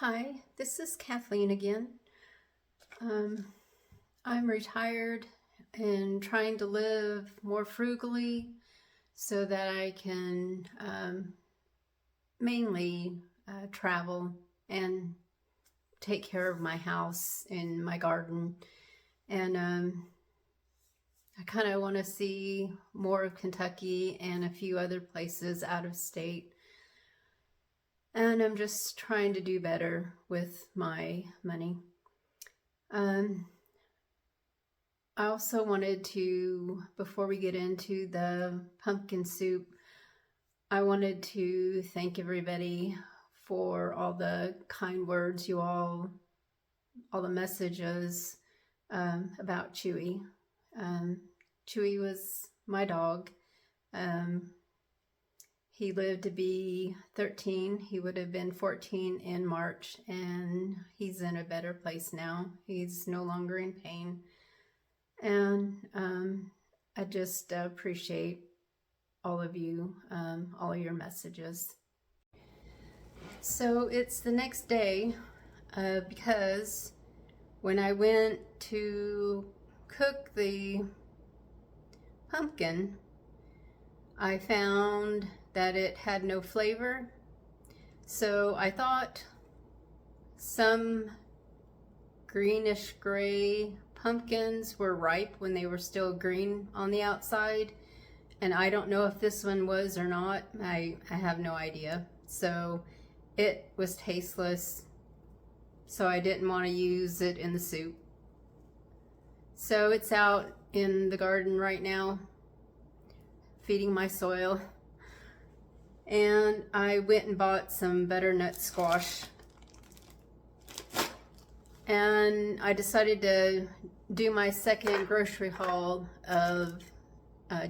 Hi, this is Kathleen again. I'm retired and trying to live more frugally so that I can mainly travel and take care of my house and my garden. And I kind of want to see more of Kentucky and a few other places out of state. And I'm just trying to do better with my money. I also wanted to, before we get into the pumpkin soup, I wanted to thank everybody for all the kind words you all the messages about Chewy. Chewy was my dog. He lived to be 13. He would have been 14 in March, and he's in a better place now. He's no longer in pain. And I just appreciate all of you, all of your messages. So it's the next day because when I went to cook the pumpkin, I found that it had no flavor. So I thought some greenish gray pumpkins were ripe when they were still green on the outside. And I don't know if this one was or not. I have no idea. So it was tasteless. So I didn't want to use it in the soup. So it's out in the garden right now, feeding my soil. And I went and bought some butternut squash. And I decided to do my second grocery haul of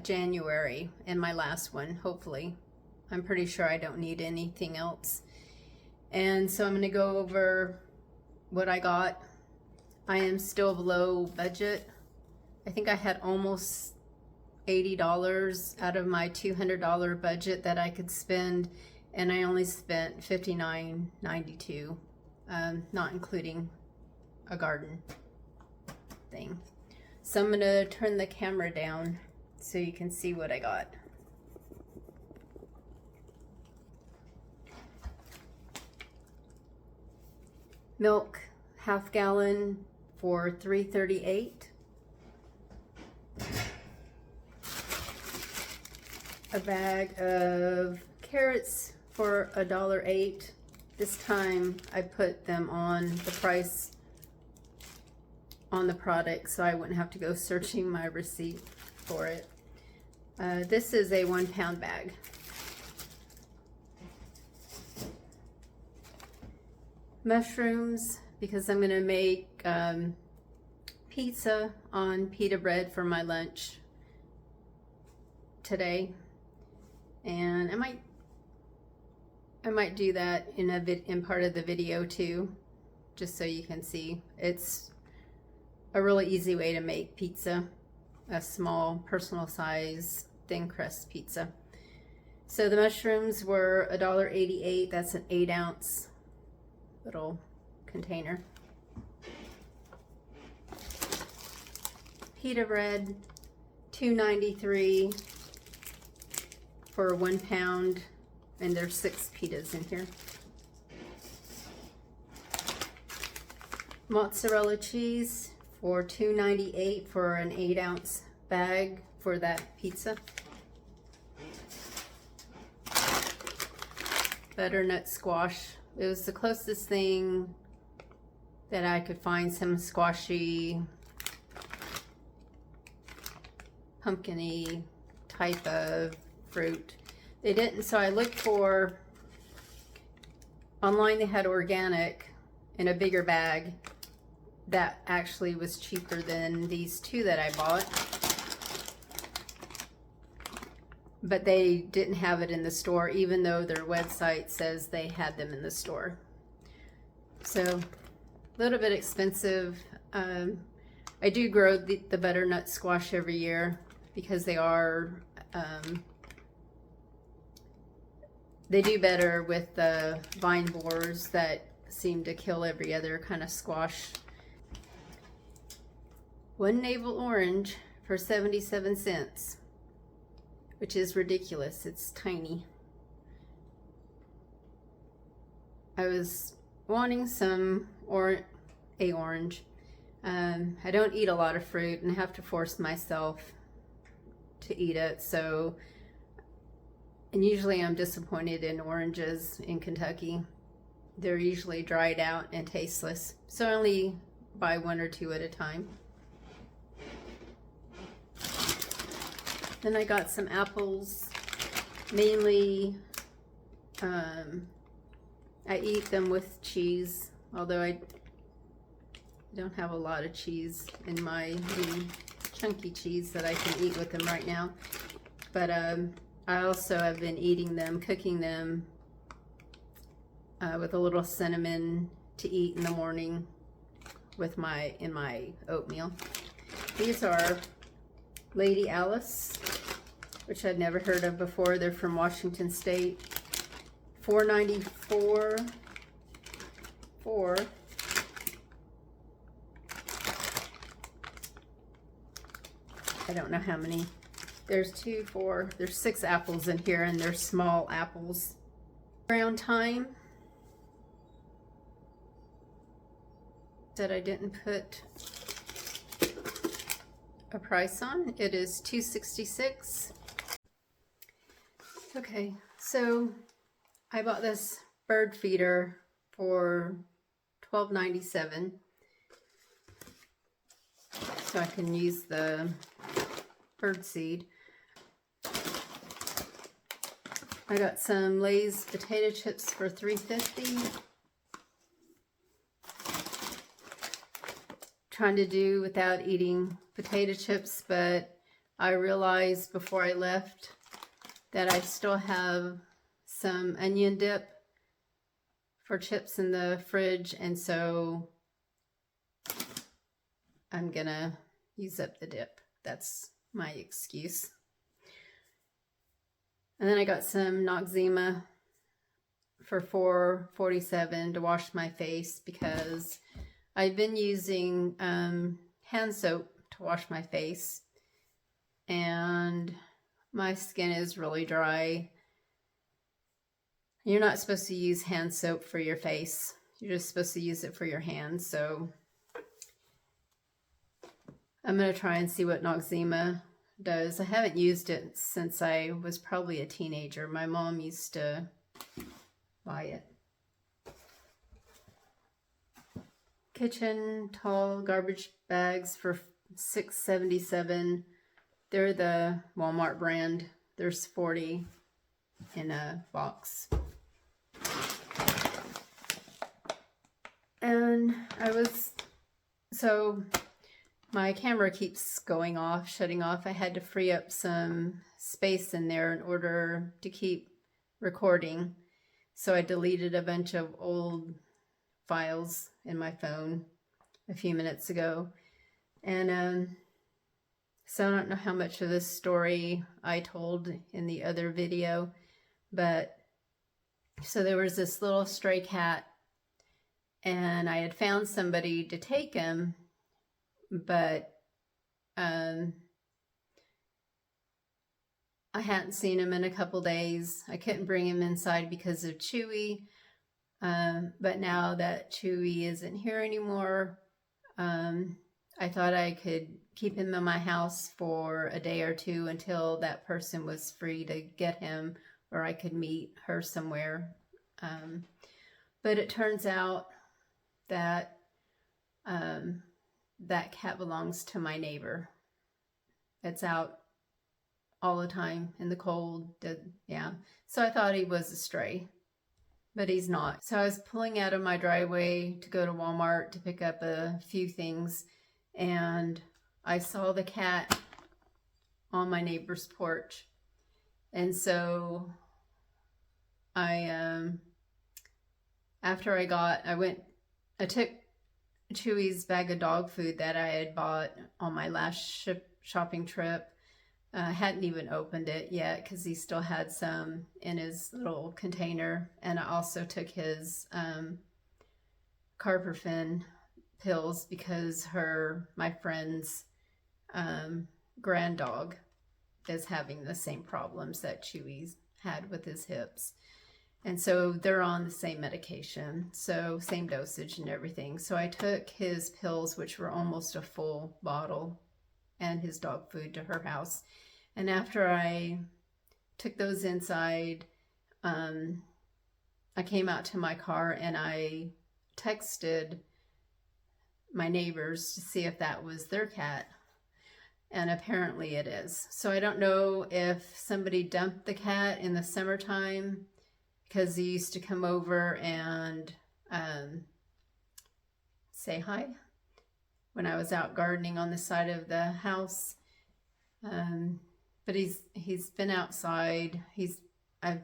January, and my last one, hopefully. I'm pretty sure I don't need anything else. And so I'm going to go over what I got. I am still below budget. I think I had almost $80 out of my $200 budget that I could spend, and I only spent $59.92, not including a garden thing. So I'm gonna turn the camera down so you can see what I got. Milk, half gallon for $3.38. A bag of carrots for $1.08. This time I put them on the price on the product so I wouldn't have to go searching my receipt for it. This is a 1 pound bag. Mushrooms, because I'm gonna make pizza on pita bread for my lunch today. And I might do that in part of the video too, just so you can see. It's a really easy way to make pizza, a small personal size thin crust pizza. So the mushrooms were $1.88. That's an 8-ounce little container. Pita bread, $2.93 for 1 pound, and there's 6 pitas in here. Mozzarella cheese for $2.98 for an 8-ounce bag for that pizza. Butternut squash. It was the closest thing that I could find, some squashy, pumpkin-y type of fruit. They didn't, so I looked for, online they had organic in a bigger bag that actually was cheaper than these two that I bought. But they didn't have it in the store, even though their website says they had them in the store. So a little bit expensive. I do grow the butternut squash every year because they are they do better with the vine borers that seem to kill every other kind of squash. One navel orange for 77 cents, which is ridiculous. It's tiny. I was wanting some orange. I don't eat a lot of fruit and I have to force myself to eat it, and usually I'm disappointed in oranges in Kentucky. They're usually dried out and tasteless, so I only buy one or two at a time. Then I got some apples, mainly I eat them with cheese, although I don't have a lot of cheese in my chunky cheese that I can eat with them right now. But I also have been eating them, cooking them with a little cinnamon to eat in the morning with in my oatmeal. These are Lady Alice, which I'd never heard of before. They're from Washington State. $4.94 for I don't know how many. There's 6 apples in here, and they're small apples. Ground thyme that I didn't put a price on. It is $2.66. Okay, so I bought this bird feeder for $12.97, so I can use the bird seed. I got some Lay's potato chips for $3.50. Trying to do without eating potato chips, but I realized before I left that I still have some onion dip for chips in the fridge, and so I'm gonna use up the dip. That's my excuse. And then I got some Noxzema for $4.47 to wash my face, because I've been using hand soap to wash my face, and my skin is really dry. You're not supposed to use hand soap for your face. You're just supposed to use it for your hands. So I'm going to try and see what Noxzema does. I haven't used it since I was probably a teenager. My mom used to buy it. Kitchen tall garbage bags for $6.77. They're the Walmart brand. There's 40 in a box. And my camera keeps going off, shutting off. I had to free up some space in there in order to keep recording. So I deleted a bunch of old files in my phone a few minutes ago. And so I don't know how much of this story I told in the other video, but so there was this little stray cat, and I had found somebody to take him, but I hadn't seen him in a couple days. I couldn't bring him inside because of Chewy, but now that Chewy isn't here anymore, I thought I could keep him in my house for a day or two until that person was free to get him, or I could meet her somewhere. But it turns out that that cat belongs to my neighbor. It's out all the time in the cold. Yeah. So I thought he was a stray, but he's not. So I was pulling out of my driveway to go to Walmart to pick up a few things, and I saw the cat on my neighbor's porch. And so I took Chewy's bag of dog food that I had bought on my last shopping trip. I hadn't even opened it yet because he still had some in his little container. And I also took his carprofen pills because my friend's grand dog is having the same problems that Chewy's had with his hips. And so they're on the same medication, so same dosage and everything. So I took his pills, which were almost a full bottle, and his dog food to her house. And after I took those inside, I came out to my car and I texted my neighbors to see if that was their cat. And apparently it is. So I don't know if somebody dumped the cat in the summertime, because he used to come over and say hi when I was out gardening on the side of the house. But he's been outside. I've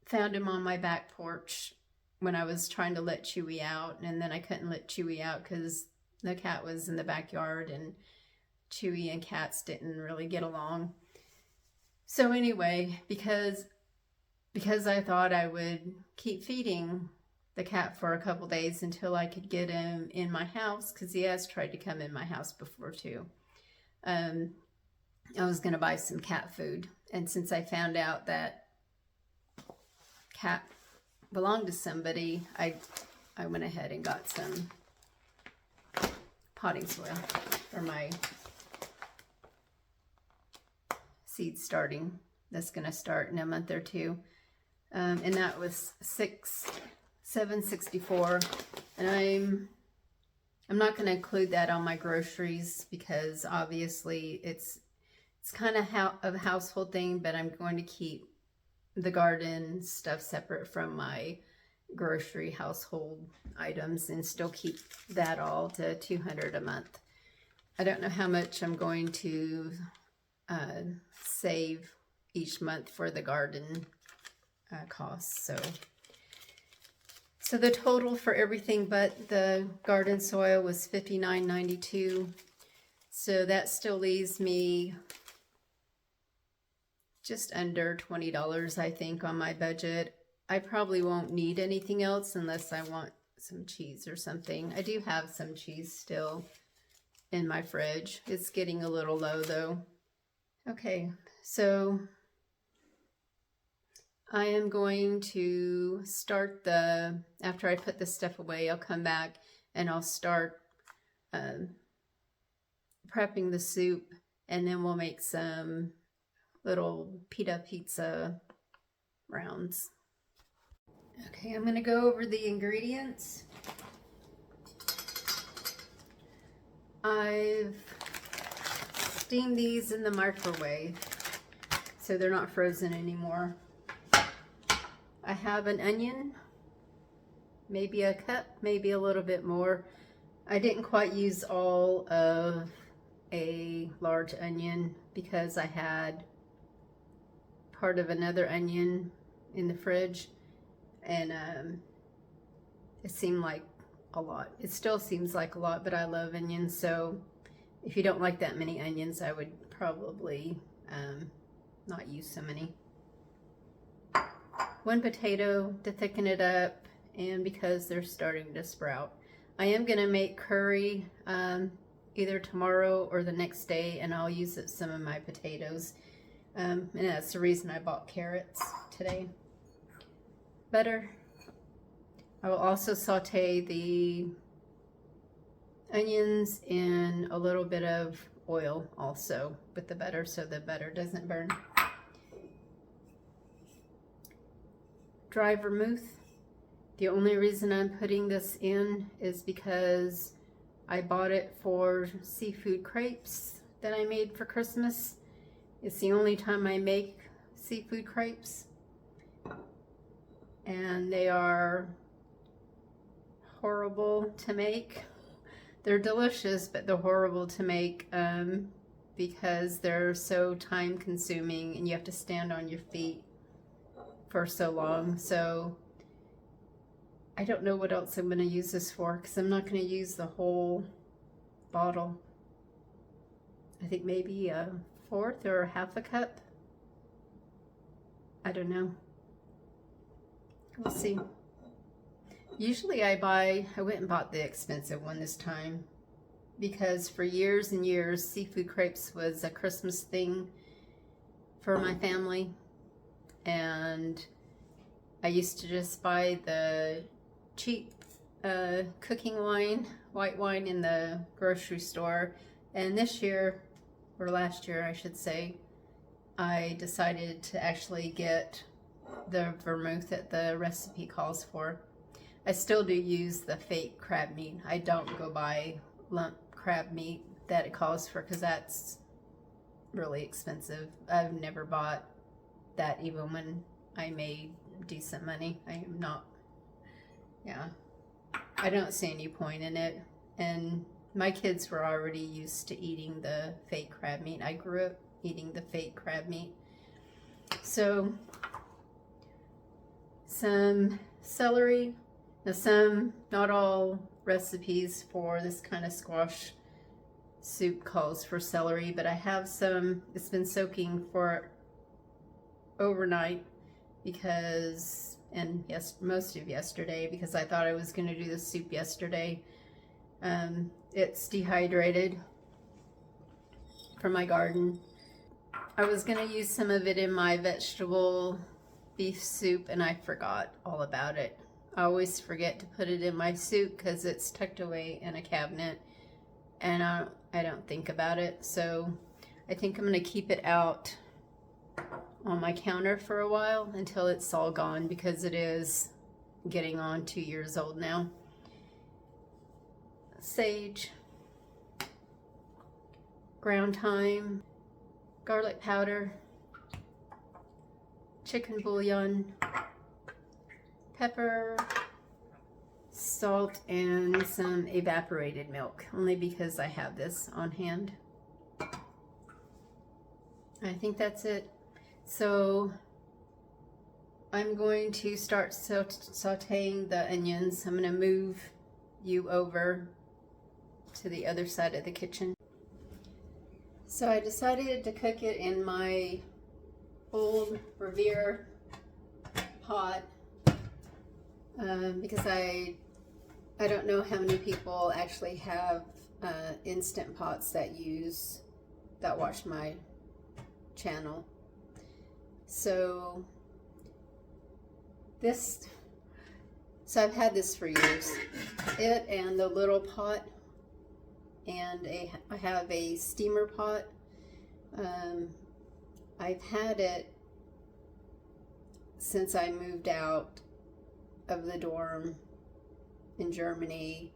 found him on my back porch when I was trying to let Chewy out, and then I couldn't let Chewy out because the cat was in the backyard, and Chewy and cats didn't really get along. So anyway, because I thought I would keep feeding the cat for a couple days until I could get him in my house, because he has tried to come in my house before too. I was going to buy some cat food, and since I found out that cat belonged to somebody, I went ahead and got some potting soil for my seed starting. That's going to start in a month or two. And that was $7.64, and I'm not going to include that on my groceries because obviously it's kind of a household thing, but I'm going to keep the garden stuff separate from my grocery household items and still keep that all to $200 a month. I don't know how much I'm going to save each month for the garden costs. So the total for everything but the garden soil was $59.92. So that still leaves me just under $20, I think, on my budget. I probably won't need anything else unless I want some cheese or something. I do have some cheese still in my fridge. It's getting a little low though. Okay, so I am going to start after I put this stuff away, I'll come back and I'll start prepping the soup, and then we'll make some little pita pizza rounds. Okay, I'm going to go over the ingredients. I've steamed these in the microwave so they're not frozen anymore. I have an onion, maybe a cup, maybe a little bit more. I didn't quite use all of a large onion because I had part of another onion in the fridge, and it seemed like a lot. It still seems like a lot, but I love onions, so if you don't like that many onions, I would probably not use so many. 1 potato to thicken it up, and because they're starting to sprout. I am going to make curry either tomorrow or the next day, and I'll use some of my potatoes. And that's the reason I bought carrots today. Butter. I will also saute the onions in a little bit of oil also with the butter so the butter doesn't burn. Dry vermouth. The only reason I'm putting this in is because I bought it for seafood crepes that I made for Christmas. It's the only time I make seafood crepes, and they are horrible to make. They're delicious, but they're horrible to make because they're so time consuming and you have to stand on your feet for so long. So I don't know what else I'm going to use this for, because I'm not going to use the whole bottle. I think maybe a 1/4 or 1/2 cup. I don't know. We'll see. Usually I went and bought the expensive one this time because for years and years seafood crepes was a Christmas thing for my family, and I used to just buy the cheap cooking wine, white wine in the grocery store. And this year, or last year I should say, I decided to actually get the vermouth that the recipe calls for. I still do use the fake crab meat. I don't go buy lump crab meat that it calls for because that's really expensive. I've never bought that even when I made decent money. I am not, yeah, I don't see any point in it. And my kids were already used to eating the fake crab meat. I grew up eating the fake crab meat. So some celery. Now not all recipes for this kind of squash soup calls for celery, but I have some. It's been soaking for overnight because, and yes, most of yesterday, because I thought I was going to do the soup yesterday. It's dehydrated from my garden. I was going to use some of it in my vegetable beef soup and I forgot all about it. I always forget to put it in my soup because it's tucked away in a cabinet and I don't think about it. So I think I'm going to keep it out on my counter for a while until it's all gone because it is getting on 2 years old now. Sage, ground thyme, garlic powder, chicken bouillon, pepper, salt, and some evaporated milk, only because I have this on hand. I think that's it. So I'm going to start sauteing the onions. I'm going to move you over to the other side of the kitchen. So I decided to cook it in my old Revere pot because I don't know how many people actually have instant pots that watch my channel. So I've had this for years. It and the little pot, and I have a steamer pot. I've had it since I moved out of the dorm in Germany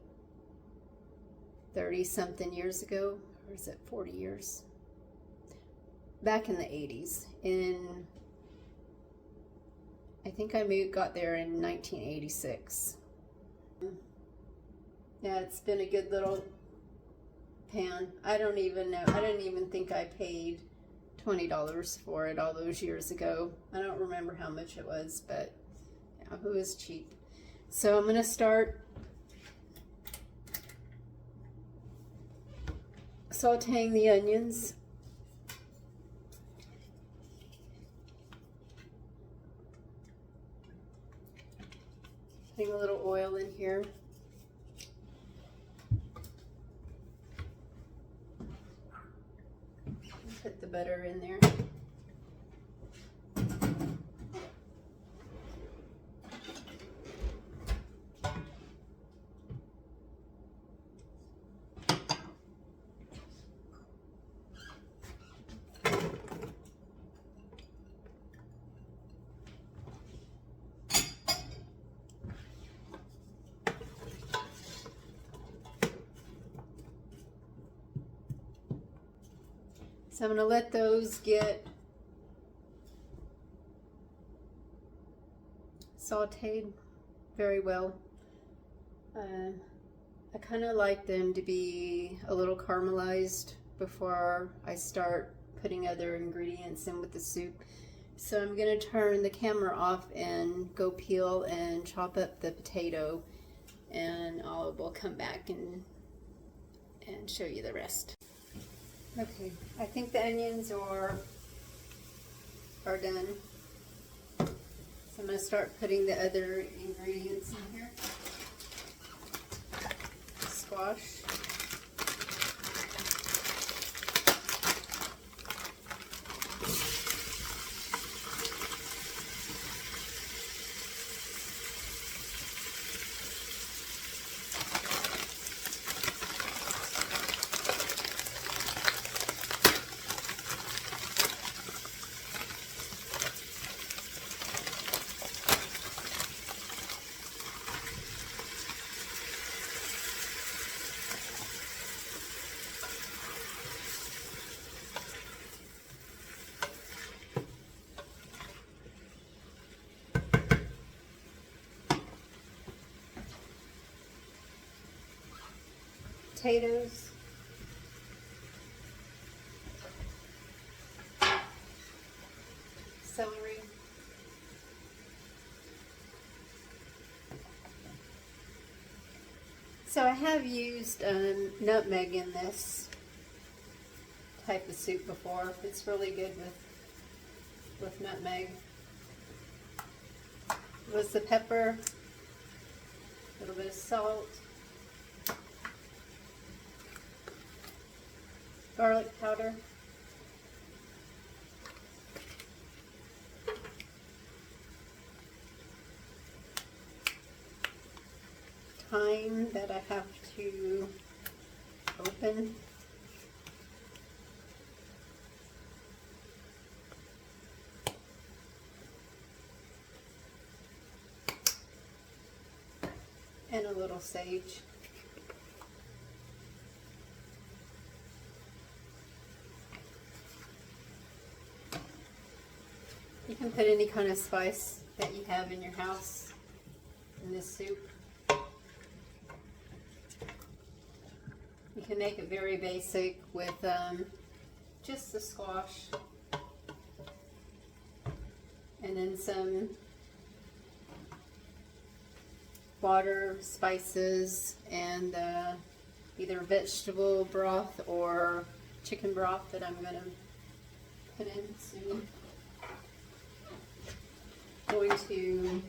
30-something years ago, or is it 40 years? Back in the 80s. I think I got there in 1986. Yeah, it's been a good little pan. I don't even know. I didn't even think I paid $20 for it all those years ago. I don't remember how much it was, but yeah, it was cheap. So I'm going to start sauteing the onions. Putting a little oil in here. Put the butter in there. So I'm going to let those get sauteed very well. I kind of like them to be a little caramelized before I start putting other ingredients in with the soup. So I'm going to turn the camera off and go peel and chop up the potato, and we'll come back and show you the rest. Okay, I think the onions are done. So I'm going to start putting the other ingredients in here. squash. Potatoes, celery, so I have used nutmeg in this type of soup before. It's really good with nutmeg. Was the pepper, a little bit of salt, garlic powder, thyme that I have to open, and a little sage. You can put any kind of spice that you have in your house in this soup. You can make it very basic with just the squash and then some water, spices, and either vegetable broth or chicken broth that I'm going to put in soon. Going to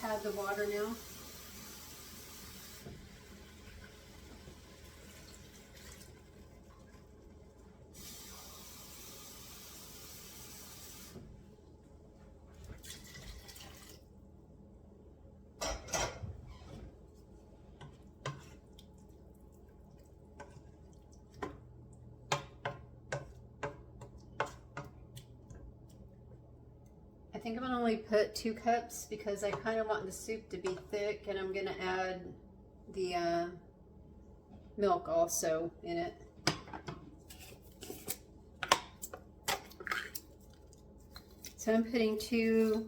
add the water now. I think I'm going to only put 2 cups because I kind of want the soup to be thick, and I'm going to add the milk also in it. So I'm putting 2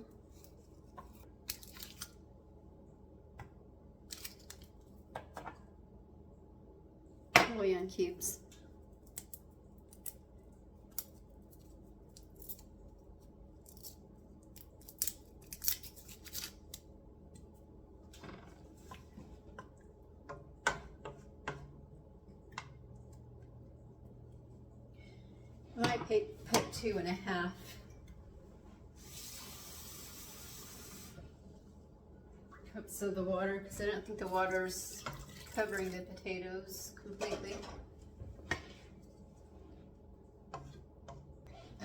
bouillon cubes. I might put 2.5. Cups of the water because I don't think the water's covering the potatoes completely. I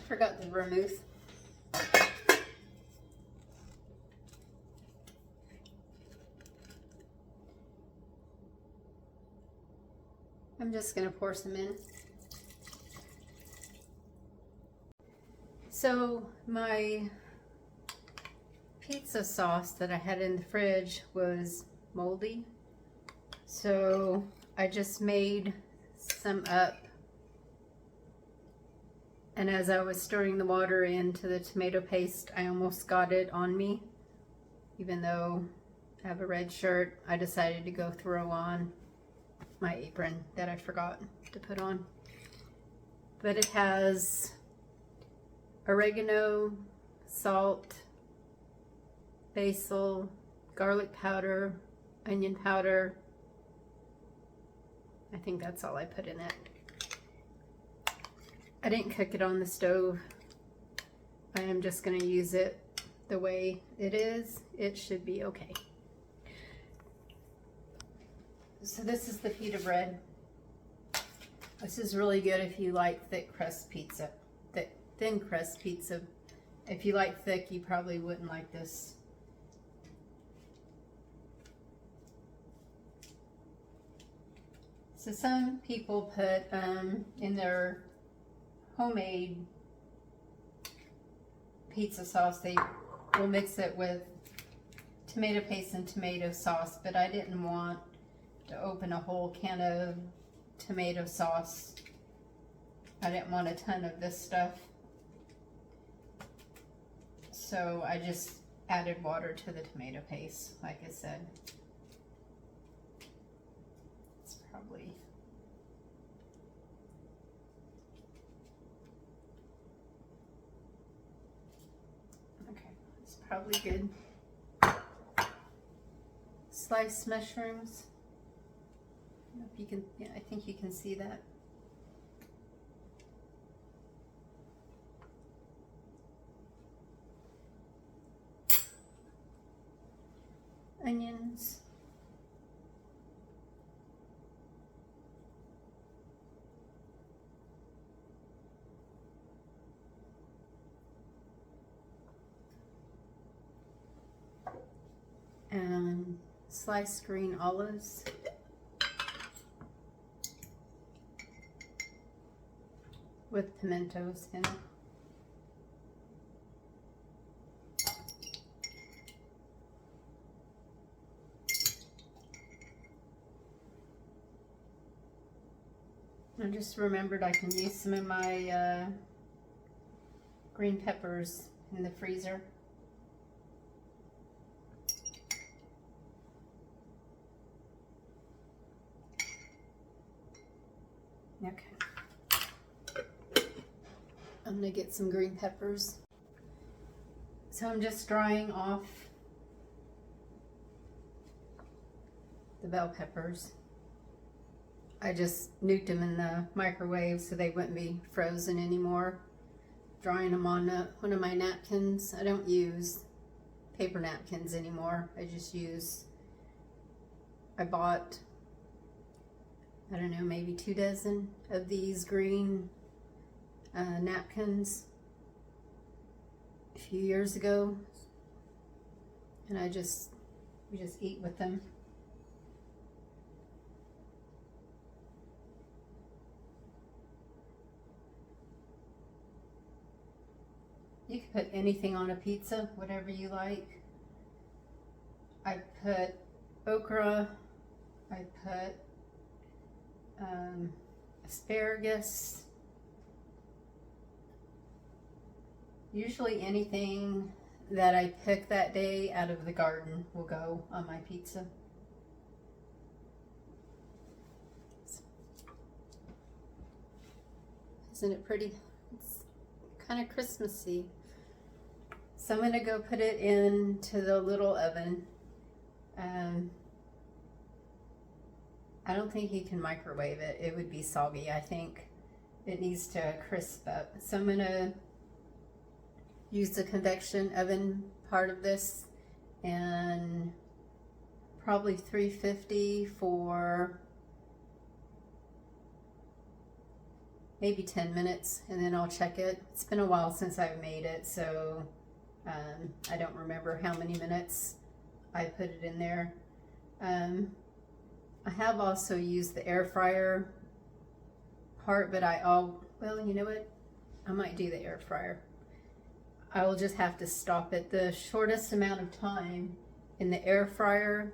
forgot the vermouth. I'm just going to pour some in. So my pizza sauce that I had in the fridge was moldy, so I just made some up, and as I was stirring the water into the tomato paste, I almost got it on me. Even though I have a red shirt, I decided to go throw on my apron that I forgot to put on. But it has oregano, salt, basil, garlic powder, onion powder. I think that's all I put in it. I didn't cook it on the stove. I am just going to use it the way it is. It should be okay. So this is the pita bread. This is really good if you like thick crust pizza, thin crust pizza. If you like thick, you probably wouldn't like this. So some people put in their homemade pizza sauce, they will mix it with tomato paste and tomato sauce, but I didn't want to open a whole can of tomato sauce. I didn't want a ton of this stuff. So I just added water to the tomato paste, like I said. It's probably okay. It's probably good. Sliced mushrooms. I don't know if you can, yeah, I think you can see that. Onions. And sliced green olives. With pimentos in it. I just remembered I can use some of my green peppers in the freezer. Okay. I'm gonna get some green peppers. So I'm just drying off the bell peppers. I just nuked them in the microwave so they wouldn't be frozen anymore. Drying them on one of my napkins. I don't use paper napkins anymore. I bought, I don't know, maybe 2 dozen of these green napkins a few years ago, and we just eat with them. You can put anything on a pizza, whatever you like. I put okra, I put asparagus. Usually anything that I pick that day out of the garden will go on my pizza. Isn't it pretty? It's kind of Christmassy. So I'm going to go put it into the little oven. I don't think you can microwave it. It would be soggy. I think it needs to crisp up. So I'm going to use the convection oven part of this, and probably 350 for maybe 10 minutes, and then I'll check it. It's been a while since I've made it, so I don't remember how many minutes I put it in there. I have also used the air fryer part, but well, you know what? I might do the air fryer. I will just have to stop it. The shortest amount of time in the air fryer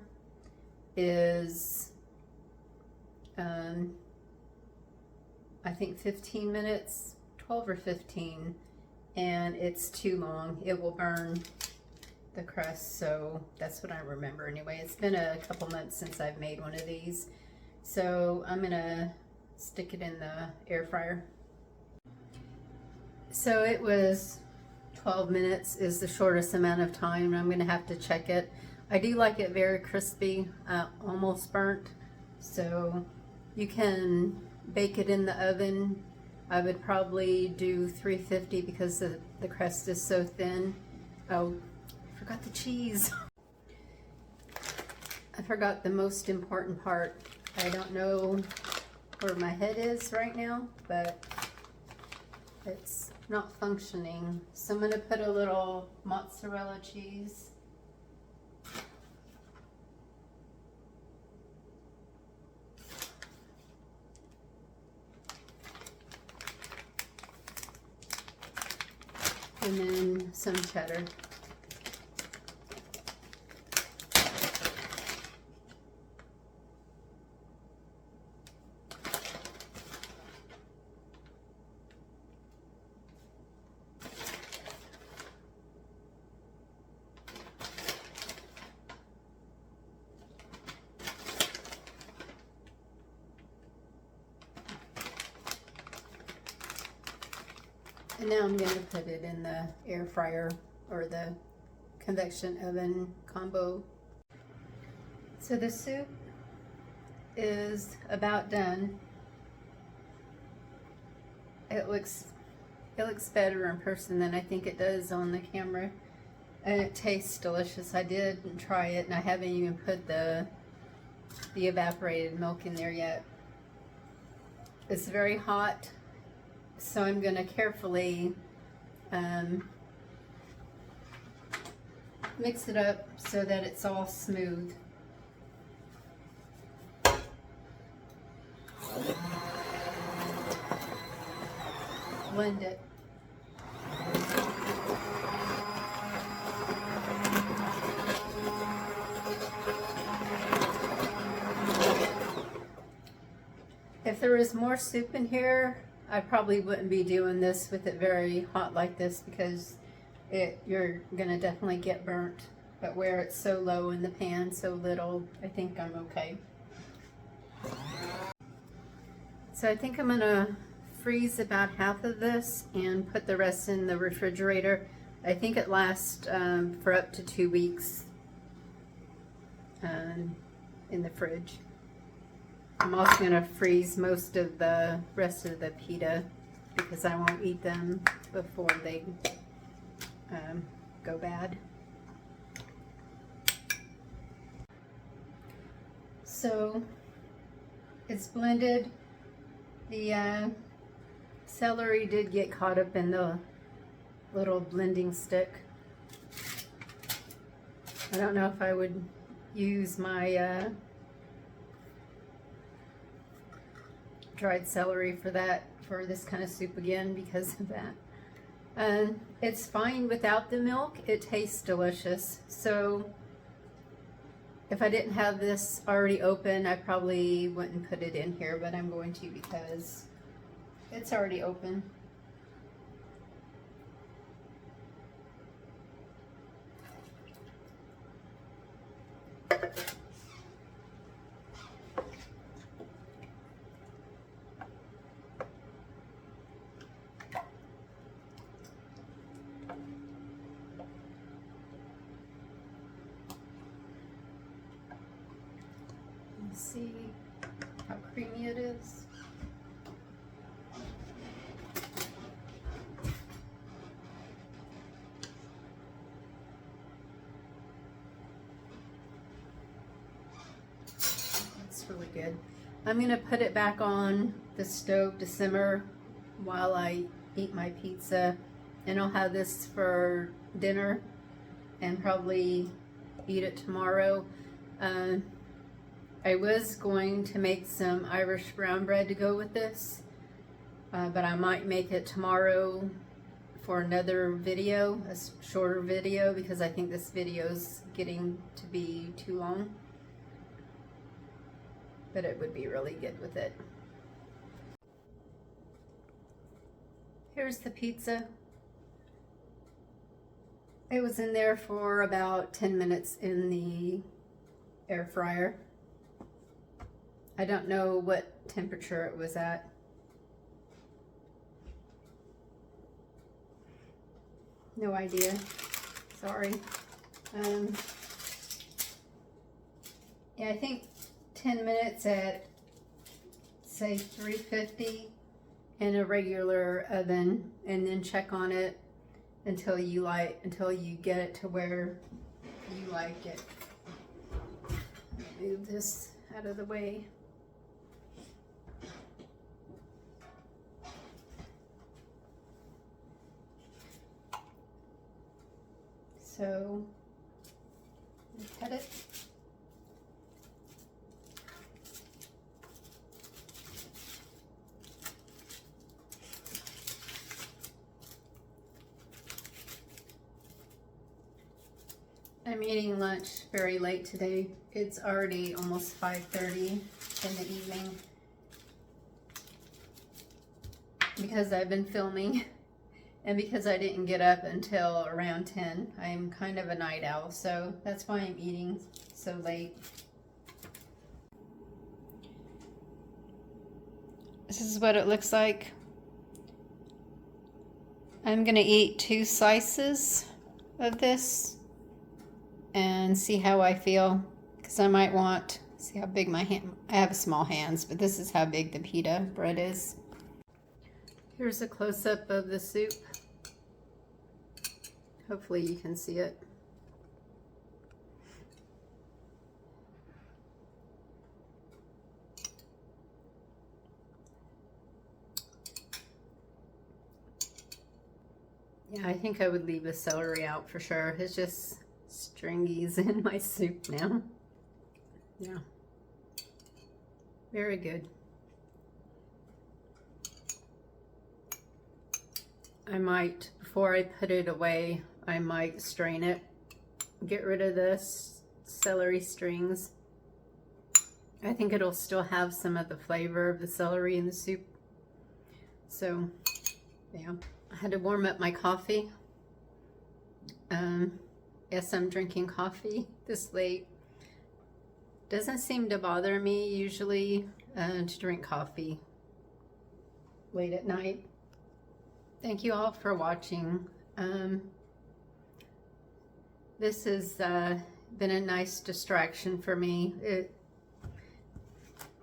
is, I think 15 minutes, 12 or 15, and it's too long. It will burn the crust, so that's what I remember anyway. It's been a couple months since I've made one of these, so I'm gonna stick it in the air fryer. So it was 12 minutes is the shortest amount of time, and I'm gonna have to check it. I do like it very crispy, almost burnt, so you can bake it in the oven. I would probably do 350 because the crust is so thin. Oh, I forgot the cheese. I forgot the most important part. I don't know where my head is right now, but it's not functioning. So I'm going to put a little mozzarella cheese. And then some cheddar. And now I'm going to put it in the air fryer or the convection oven combo. So the soup is about done. It looks better in person than I think it does on the camera. And it tastes delicious. I did try it, and I haven't even put the evaporated milk in there yet. It's very hot. So I'm going to carefully mix it up so that it's all smooth. Blend it. If there was more soup in here, I probably wouldn't be doing this with it very hot like this, because you're gonna definitely get burnt. But where it's so low in the pan, so little, I think I'm okay. So I think I'm gonna freeze about half of this and put the rest in the refrigerator. I think it lasts for up to 2 weeks in the fridge. I'm also going to freeze most of the rest of the pita because I won't eat them before they go bad. So it's blended. The celery did get caught up in the little blending stick. I don't know if I would use my dried celery for this kind of soup again because of that. It's fine without the milk. It tastes delicious. So if I didn't have this already open, I probably wouldn't put it in here, but I'm going to because it's already open. See how creamy it is. It's really good. I'm going to put it back on the stove to simmer while I eat my pizza, and I'll have this for dinner and probably eat it tomorrow. I was going to make some Irish brown bread to go with this, but I might make it tomorrow for another video, a shorter video, because I think this video is getting to be too long. But it would be really good with it. Here's the pizza. It was in there for about 10 minutes in the air fryer. I don't know what temperature it was at. No idea. Sorry. Yeah, I think 10 minutes at, say, 350 in a regular oven, and then check on it until you get it to where you like it. Move this out of the way. I'm eating lunch very late today. It's already almost 5:30 in the evening because I've been filming and because I didn't get up until around 10. I'm kind of a night owl, so that's why I'm eating so late. This is what it looks like. I'm gonna eat 2 slices of this and see how I feel, because I might want, see how big my hand, I have small hands, but this is how big the pita bread is. Here's a close-up of the soup. Hopefully you can see it. Yeah, I think I would leave the celery out for sure. It's just stringies in my soup now. Yeah. Very good. I might, before I put it away, I might strain it. Get rid of the celery strings. I think it'll still have some of the flavor of the celery in the soup. So, yeah. I had to warm up my coffee. Yes, I'm drinking coffee this late. Doesn't seem to bother me usually to drink coffee late at night. Thank you all for watching. This has been a nice distraction for me.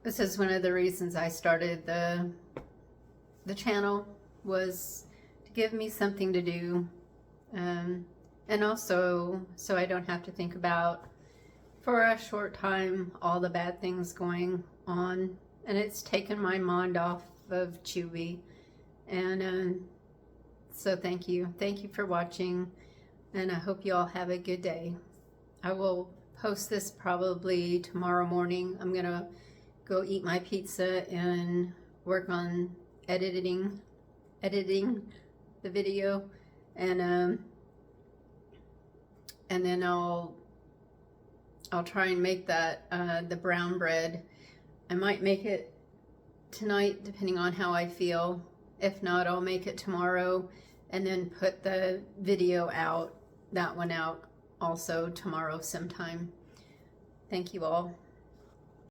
This is one of the reasons I started the channel, was to give me something to do. And also so I don't have to think about, for a short time, all the bad things going on. And it's taken my mind off of Chewy. And so thank you. Thank you for watching. And I hope you all have a good day. I will post this probably tomorrow morning. I'm going to go eat my pizza and work on editing the video. And then I'll try and make that the brown bread. I might make it tonight depending on how I feel. If not, I'll make it tomorrow and then put the video out, that one out also tomorrow sometime. Thank you all.